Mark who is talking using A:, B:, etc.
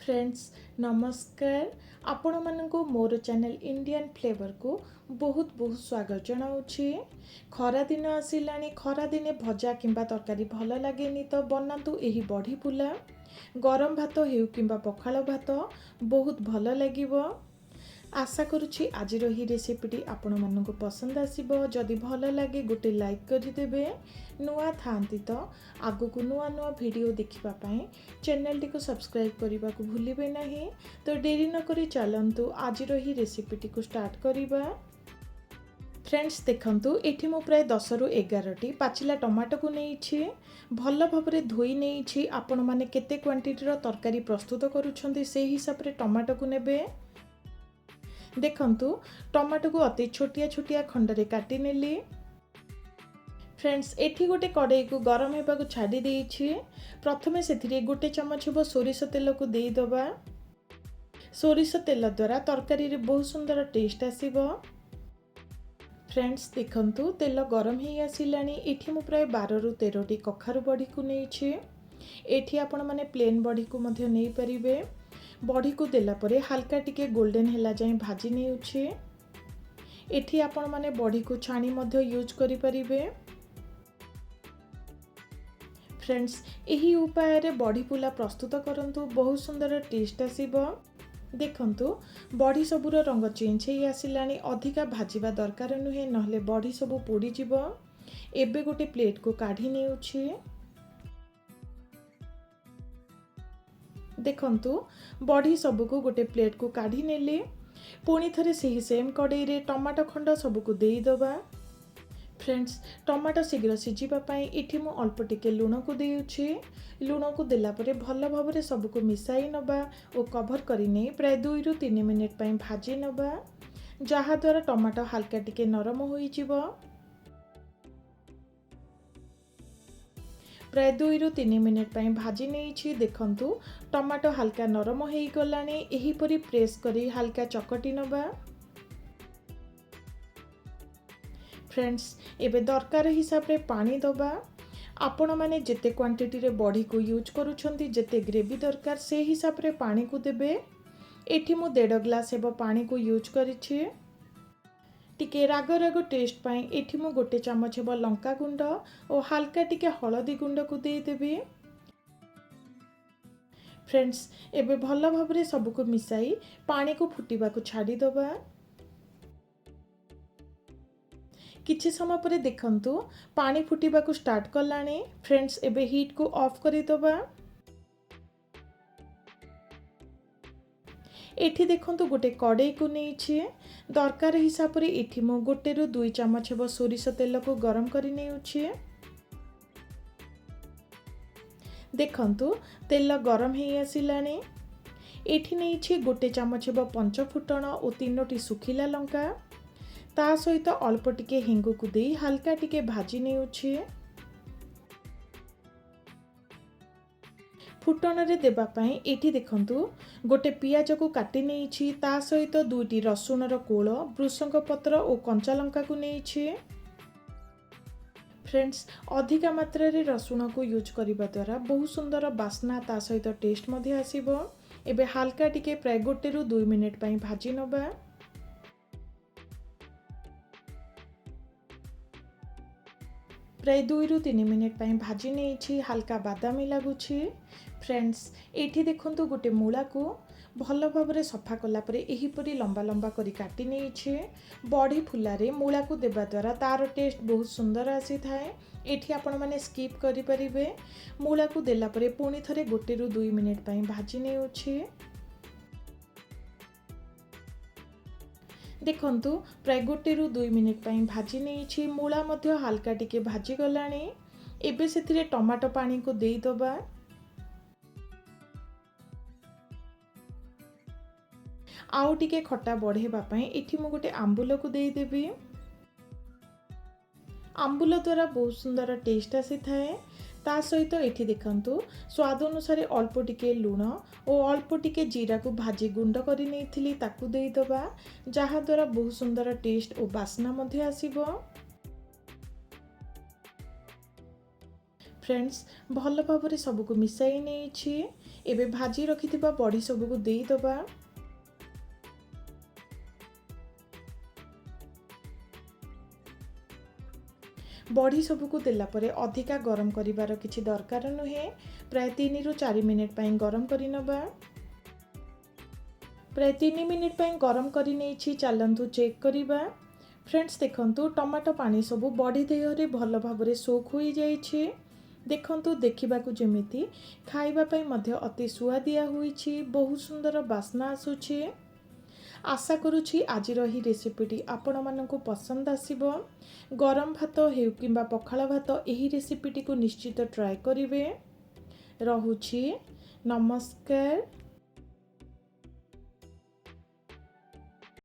A: Friends नमस्कार। आपण मानक मोर चैनल इंडियन फ्लेवर को बहुत बहुत स्वागत जनाऊँगी। खरा दिन आसला, खरा दिने भजा किंबा तरकारी भल लगे तो बनातु यही बड़ी फुला। गरम भात हेउ किंबा पखाल भात बहुत भल लगिबो। आशा करुछि आज ही रेसिपीटी आपण मानक पसंद आसीबो। जदि भल लगे गोटे लाइक करदेवे। नुआ थांती तो आगु को नुआ नुआ वीडियो देखिबा पई चैनल टी को सब्सक्राइब करबा को भूलिबे नहीं। तो देरी न करी चलंतु आज ही रेसिपीटी को स्टार्ट करिबा। फ्रेंड्स देखंतु एठी मु प्राय 10 रु 11 टी पाचिला टमाटो को नेइछि। भल भाबरे धोई नेइछि। आपण माने केते क्वांटिटी रो तरकारी प्रस्तुत करूछंती से हिसाब रे टमाटो को नेबे। देखंतु टमाटो को अति छोटिया छोटिया खंडरे काटी नेली। फ्रेंड्स एठी गोटे कड़ाई को गरम होगा को छाड़ी देइछि। प्रथमे सेथिरे गोटे चमच हो सोरिष तेल को देई दबा। सोरिष तेल द्वारा तरकारी रे बहुत सुंदर टेस्ट आसीबो। फ्रेंड्स देखंतु तेल गरम ही आसिलानी। एठी मु प्राय 12 रु 13 टी कखारु बड़ी को नेइछि। एठी आपण माने प्लेन बड़ी को मध्य नेई परिबे। बड़ी को देला परे हल्का टिके गोल्डन हेला जाए भाजी नेउछि। एठी आपण माने बड़ी को छाणी मध्य यूज करि परिबे। फ्रेंड्स एही उपाय रे बड़ी पुला प्रस्तुत करंतु बहुत सुंदर टेस्ट आसीबो। देखंतु बड़ी सबुर रंग चेंज हे आसिलानी। अधिका भाजीबा दरकार नुहे, नहले बड़ी सबु पोड़ी जिवो। एबे गोटे प्लेट को काढी नेउछि। देखंतु बड़ी सबुको गोटे प्लेट को काढी नेले। पुणी थरे सही सेम कड़ाई रे टमाटो खंड सबुको देई दबा। फ्रेंड्स टमाटो शीघ्र सिझिबा पई एठी मु अल्प टिके लूण को देउछि। लूण को देला परे भल भाबरे सबुको मिसाई नबा और कवर करी नै प्राय 2 रु 3 मिनिट पई भाजी नबा, जहा द्वारा टमाटो हल्का टिके नरम होई जिवो। प्राय 2 रु 3 मिनिट पई भाजी नेइछि। देखंतु टमाटो हल्का नरम हेई गलानी। एही परी प्रेस करी हल्का चकटी नबा। फ्रेंड्स एबे दरकार हिसाब रे पानी दबा। आपण माने जेते क्वांटिटी रे बड़ी को यूज करूछंती, जेते ग्रेवी दरकार से हिसाब रे पानी को देबे। एठी मु 1.5 ग्लास हेबो पानी को यूज करिछि। टिके राग राग टेस्ट पाई एठी मु गोटे चमच हेबो लंका गुंड और हल्का टिके हळदी गुंड को दे देबे। फ्रेंड्स एबे भल भाबरे सबको मिसाई पानी को फुटीबा को छाड़ी दबा। किछि समय परे देखंतु पानी फुटीबा को स्टार्ट कलानी। फ्रेंड्स एबे हीट को ऑफ करी दबा। एठी देखंतु गोटे कड़ाई को नेइछि। दरकार हिसाब रे एठी मु 1 रु 2 चमच हेबो सोरिष तेल को गरम करी नेउछि। देखंतु तेल गरम हे आसिलानी। एठी नेइछि गोटे चमच हेबो पंच फुटण और 3टी सुखिला लंका। ता सहित अल्प टिके हिंगु को देई हल्का टिके भाजी नेउछि। फुटण रे देबा पई एठी देखंतु गोटे पियाज को काटी नेइछि। ता सहित 2टी रसुण रो कोळ, भृषंग पत्र और कंचा लंका को नेइछि। फ्रेंड्स अधिका मात्रा रे रसुण को यूज करिबा द्वारा बहुत सुंदर बास्ना ता सहित टेस्ट मध्ये आसीबो। एबे हल्का टिके प्राय 1 रु 2 मिनिट पई भाजी नबा। प्राय 2 रु 3 मिनिट पई भाजी नेइछि। हल्का बादामी लागुछि। फ्रेंड्स एठी देखंतु गोटे मूला को भल भाबरे सफा कला परे एही परी लंबा लंबा करी काटी नेइछि। बड़ी फुला रे मूला को देबा द्वारा तार टेस्ट बहुत सुंदर आसी थाए। एठी आपण माने स्किप करि परिबे। मूला को देला परे पुणी थरे 1 रु 2 मिनिट पई भाजी नेउछि। देखंतु प्राय 1 रु 2 मिनिट पई भाजी नेइछि। मूला मध्य हल्का टिके भाजी गलानी। एबे सेथिरे टमाटो पानी को देई दबा। आउ टिके खट्टा बढ़ेबा पई एठी मु गोटे आंबुल को देई देबी। आंबुल द्वारा बहुत सुंदर टेस्ट आसी थाए। ता सहित एठी देखंतु स्वाद अनुसार अल्प टिके लूण और अल्प टिके जीरा को भाजी गुंड करी नेइथिली ताकू देई दबा, जहा द्वारा बहुत सुंदर टेस्ट और बास्ना मध्ये आसीबो। फ्रेंड्स भल भाबरे सबको मिसाई नेइछि। एबे भाजी रखिथिबा बड़ी सबको देई दबा। बड़ी सबको देला परे अधिका गरम करिवार किछि दरकार नुहे। प्राय 3 रु 4 मिनिट पई गरम करि नबा। प्राय 3 मिनिट पई गरम करि नेछि, चलंतु चेक करिबा। फ्रेंड्स देखंतु टमाटो पानी सबु बड़ी देहरे भल भाबरे सोक होई जाइछि। देखंतु देखिबाकू जेमिति खाइबा पई मध्य अति सुआदिया होइछि, बहुत सुंदर बास्ना आसुछि। आशा करुछि आजिर ही रेसिपीटी आपण मानकु पसंद आसिबो। गरम भात हेउ किंबा पखाला भात एही रेसिपीटी को निश्चित ट्राए करिवे। रहुछि, नमस्कार।